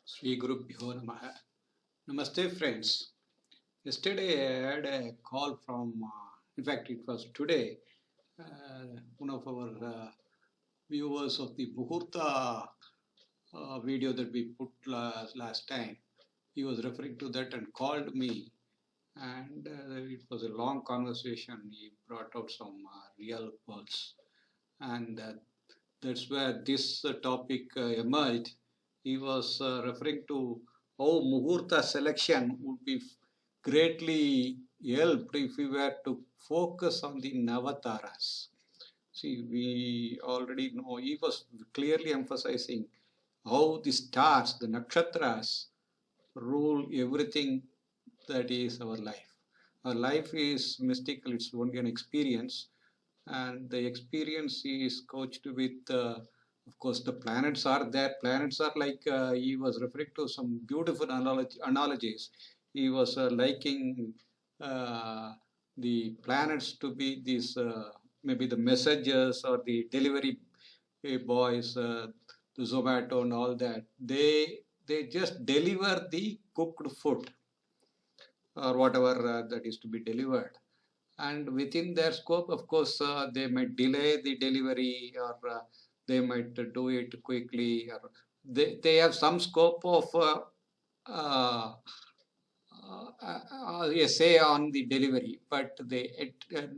Sri Gurubhyo Namaha. Namaste, friends. Yesterday I had a call from, in fact, it was today, one of our viewers of the Muhurtha video that we put last time. He was referring to that and called me, and it was a long conversation. He brought out some real pearls, and that's where this topic emerged. He was referring to how Muhurtha selection would be greatly helped if we were to focus on the Navataras. See, we already know he was clearly emphasizing how the stars, the nakshatras, rule everything that is our life. Our life is mystical, it's only an experience, and the experience is coached with of course the planets are there. Planets are like he was referring to some beautiful analogies. He was liking the planets to be these maybe the messengers or the delivery boys, the Zomato and all that. They just deliver the cooked food or whatever that is to be delivered, and within their scope, of course, they might delay the delivery, or they might do it quickly, or they have some scope of a say on the delivery, but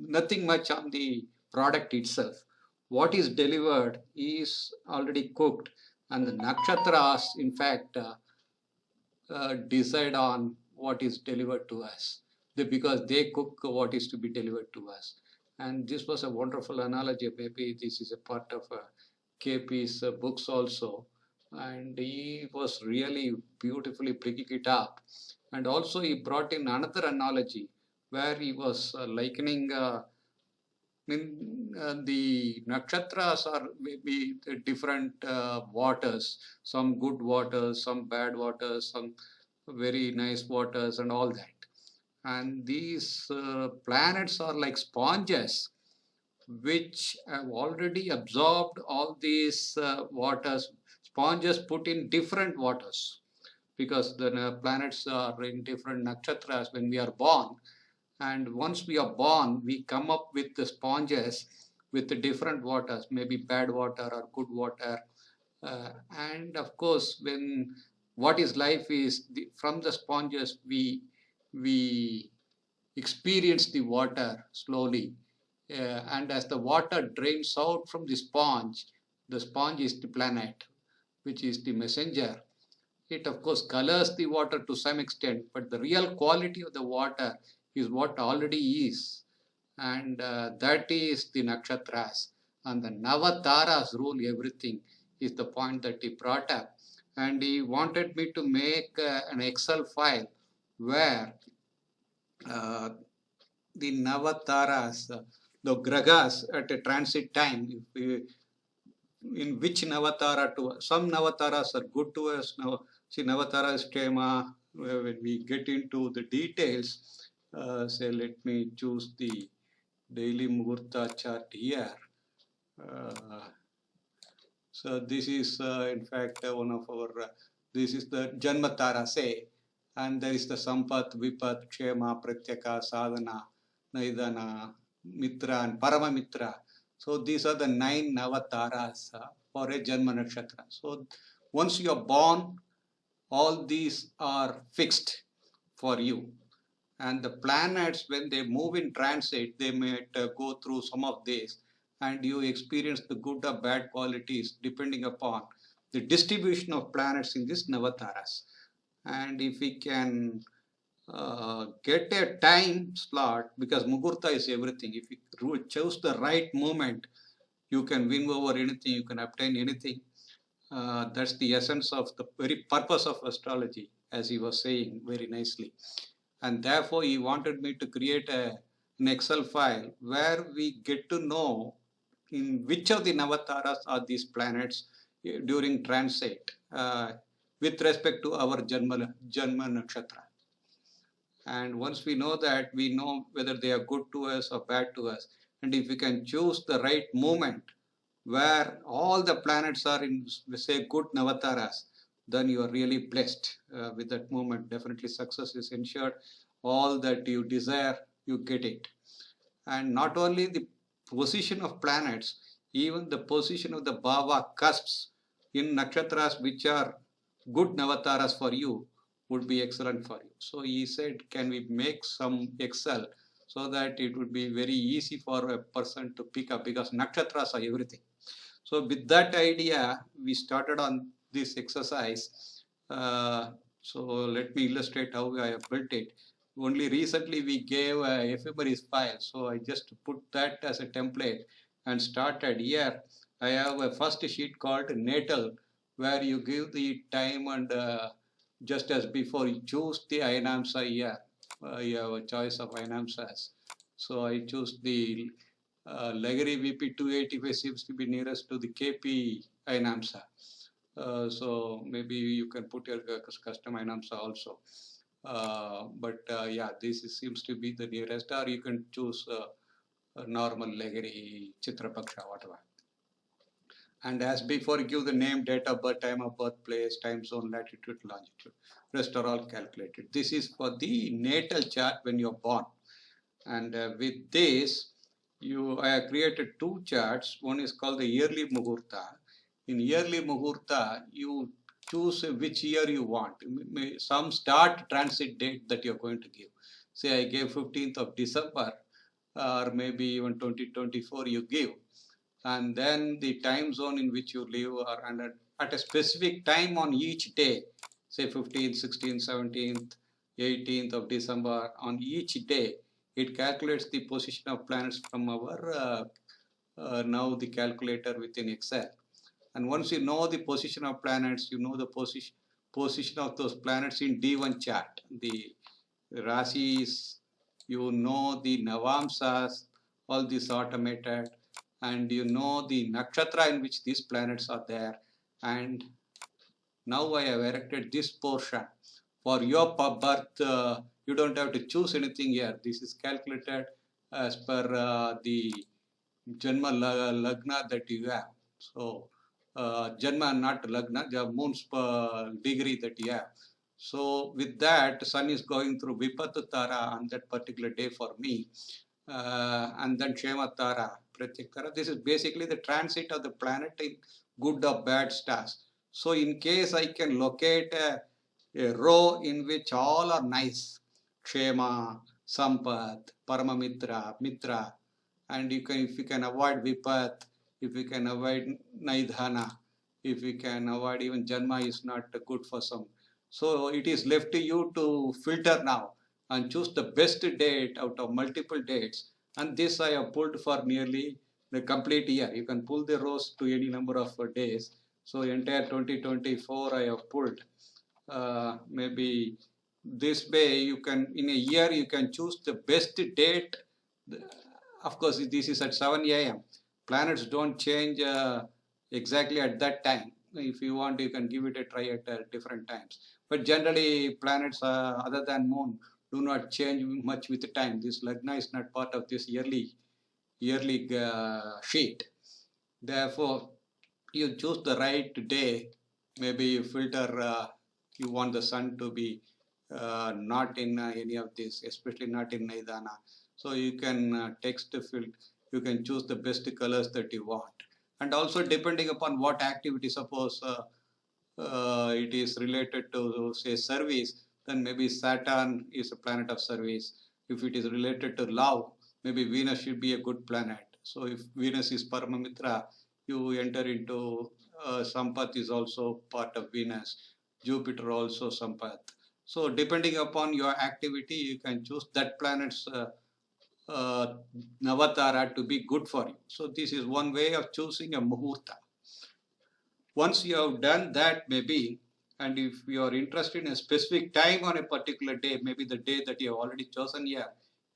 nothing much on the product itself. What is delivered is already cooked, and the nakshatras, in fact, decide on what is delivered to us, because they cook what is to be delivered to us. And this was a wonderful analogy. Maybe this is a part of KP's books also, and he was really beautifully bringing it up. And also he brought in another analogy where he was likening the nakshatras are maybe the different waters, some good waters, some bad waters, some very nice waters, and all that. And these planets are like sponges which have already absorbed all these waters. Sponges put in different waters, because the planets are in different nakshatras when we are born. And once we are born, we come up with the sponges with the different waters, maybe bad water or good water. And of course, when what is life is from the sponges we experience the water slowly, and as the water drains out from the sponge is the planet, which is the messenger. It of course colors the water to some extent, but the real quality of the water is what already is, and that is the nakshatras. And the Navataras rule everything, is the point that he brought up. And he wanted me to make an Excel file where uh, the Navataras, the grahas at a transit time, if we, in which Navatara to some Navataras are good to us. Now, see, Navatara is Tema. When we get into the details, say, let me choose the daily Muhurtha chart here. So this is in fact one of our, this is the Janmatara, say, and there is the Sampat, Vipat, Kshema, Pratyaka, Sadhana, Naidana, Mitra, and Paramamitra. So these are the 9 Navataras for a Janma Nakshatra. So once you are born, all these are fixed for you. And the planets, when they move in transit, they might go through some of these, and you experience the good or bad qualities depending upon the distribution of planets in this Navataras. And if we can get a time slot, because Muhurtha is everything. If you choose the right moment, you can win over anything, you can obtain anything. That's the essence of the very purpose of astrology, as he was saying very nicely. And therefore, he wanted me to create an Excel file where we get to know in which of the Navataras are these planets during transit with respect to our Janma Nakshatra. And once we know that, we know whether they are good to us or bad to us. And if we can choose the right moment where all the planets are in, say, good Navataras, then you are really blessed with that moment. Definitely success is ensured. All that you desire, you get it. And not only the position of planets, even the position of the bhava cusps in nakshatras which are good Navataras for you would be excellent for you. So he said, can we make some Excel so that it would be very easy for a person to pick up, because nakshatras are everything. So with that idea, we started on this exercise. So let me illustrate how I have built it. Only recently we gave a ephemeris file, so I just put that as a template and started here. I have a first sheet called natal, where you give the time and just as before you choose the Ainamsa here. You have a choice of Ainamsas. So I choose the Legary VP285 seems to be nearest to the KP Ainamsa. So maybe you can put your custom Ainamsa also. Yeah, seems to be the nearest, or you can choose a normal Legary Chitrapaksha, whatever. And as before, give the name, date of birth, time of birth, place, time zone, latitude, longitude. Rest are all calculated. This is for the natal chart when you're born. And with this, I have created two charts. One is called the yearly Muhurtha. In yearly Muhurtha, you choose which year you want. Some start transit date that you're going to give. Say I gave 15th of December, or maybe even 2024 you give. And then the time zone in which you live, or at a specific time on each day, say 15th, 16th, 17th, 18th of December, on each day, it calculates the position of planets from our now the calculator within Excel. And once you know the position of planets, you know the position of those planets in D1 chart. The Rasis, you know the Navamsas, all this automated, and you know the nakshatra in which these planets are there. And now I have erected this portion. For your birth, you don't have to choose anything here. This is calculated as per the Janma Lagna that you have. So, Janma, not Lagna, the moon's degree that you have. So, with that, Sun is going through Vipattu Tara on that particular day for me. And then Shema Tara, Pratik Tara. This is basically the transit of the planet in good or bad stars. So, in case I can locate a row in which all are nice, Kshema, Sampath, Paramamitra, Mitra, and if you can avoid Vipat, if you can avoid Naidhana, if you can avoid even Janma is not good for some. So it is left to you to filter now and choose the best date out of multiple dates. And this I have pulled for nearly the complete year. You can pull the rows to any number of days. So entire 2024 I have pulled. Maybe this way you can, in a year, you can choose the best date. Of course, this is at 7 a.m. Planets don't change exactly at that time. If you want, you can give it a try at different times. But generally, planets other than moon do not change much with time. This Lagna is not part of this yearly sheet. Therefore, you choose the right day. Maybe you filter, you want the sun to be not in any of this, especially not in Naidana. So you can text fill, you can choose the best colors that you want. And also depending upon what activity, suppose it is related to say service, then maybe Saturn is a planet of service. If it is related to love, maybe Venus should be a good planet. So if Venus is Paramamitra, you enter into Sampath is also part of Venus, Jupiter also Sampath. So depending upon your activity, you can choose that planet's Navatara to be good for you. So this is one way of choosing a Muhurtha. Once you have done that, maybe, and if you are interested in a specific time on a particular day, maybe the day that you have already chosen here,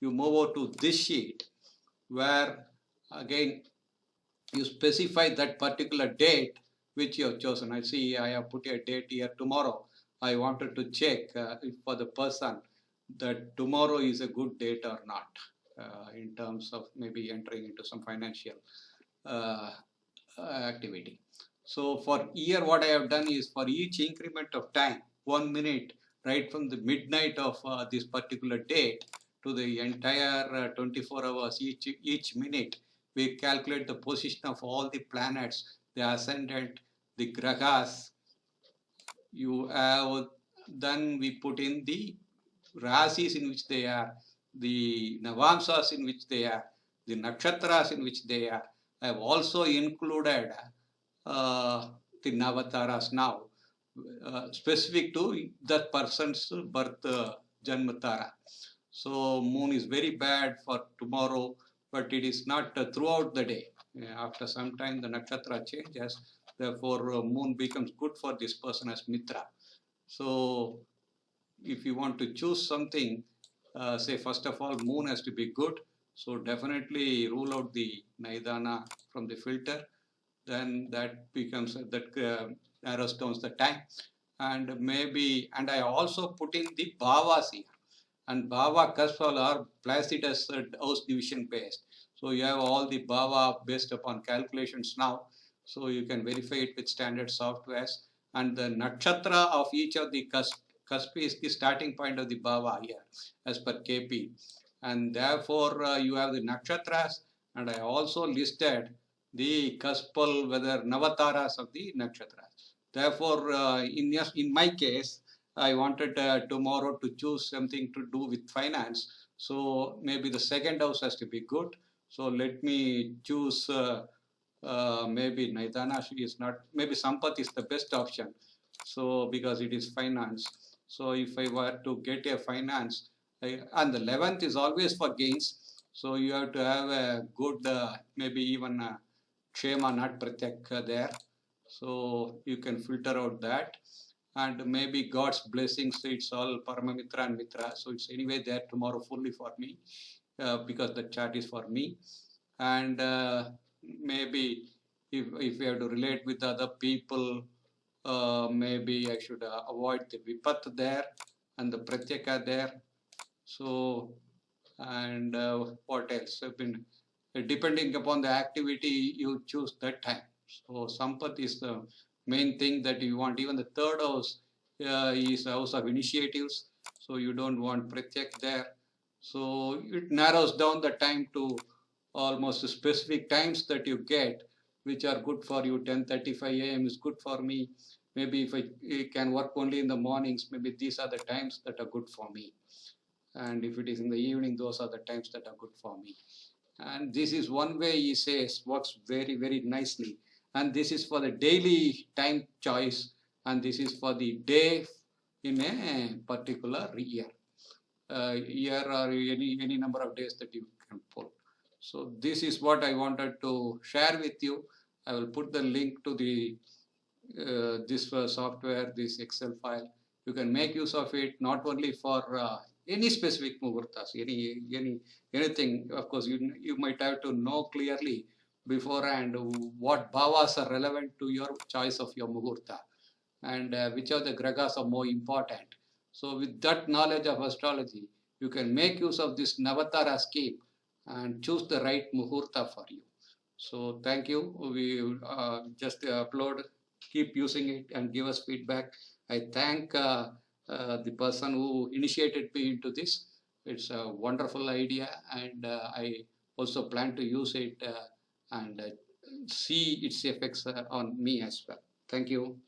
you move over to this sheet where again you specify that particular date which you have chosen. I see I have put a date here tomorrow. I wanted to check if for the person that tomorrow is a good date or not in terms of maybe entering into some financial activity. So for year, what I have done is for each increment of time, 1 minute, right from the midnight of this particular date to the entire 24 hours, each minute, we calculate the position of all the planets, the ascendant, the grahas. You have then we put in the rasis in which they are, the navamsas in which they are, the nakshatras in which they are. I have also included uh, the Navataras now, specific to that person's birth Janmatara. So moon is very bad for tomorrow, but it is not throughout the day. After some time, the nakshatra changes. Therefore, moon becomes good for this person as Mitra. So if you want to choose something, say first of all, moon has to be good. So definitely rule out the Naidana from the filter. Then that becomes that narrows down the time. And maybe, and I also put in the bhavas here. And bhava cuspal are Placidus house division based. So you have all the bhava based upon calculations now. So you can verify it with standard softwares. And the nakshatra of each of the cusp is the starting point of the bhava here as per KP. And therefore you have the nakshatras. And I also listed the cuspal, whether Navataras of the nakshatras. Therefore, in my case, I wanted tomorrow to choose something to do with finance. So maybe the second house has to be good. So let me choose maybe Naidanashi is not, maybe Sampath is the best option. So because it is finance. So if I were to get a finance, and the 11th is always for gains. So you have to have a good, maybe even Kshema, not Pratyak there. So you can filter out that. And maybe God's blessings, so it's all Paramamitra and Mitra. So it's anyway there tomorrow fully for me because the chart is for me. And maybe if we have to relate with other people, maybe I should avoid the Vipat there and the Pratyaka there. So, and what else? I mean, depending upon the activity you choose that time. So Sampath is the main thing that you want. Even the third house is a house of initiatives. So you don't want Pratyak there. So it narrows down the time to almost specific times that you get, which are good for you. 10:35 a.m. is good for me. Maybe if I can work only in the mornings, maybe these are the times that are good for me. And if it is in the evening, those are the times that are good for me. And this is one way he says works very, very nicely. And this is for the daily time choice, and this is for the day in a particular year. Year or any number of days that you can put. So this is what I wanted to share with you. I will put the link to the this software, this Excel file. You can make use of it not only for any specific muhurtas, anything. Of course, you might have to know clearly beforehand what bhavas are relevant to your choice of your muhurta and which of the grahas are more important. So with that knowledge of astrology, you can make use of this Navatara scheme and choose the right muhurta for you. So thank you. We just upload, keep using it and give us feedback. I thank the person who initiated me into this. It's a wonderful idea, and I also plan to use it and see its effects on me as well. Thank you.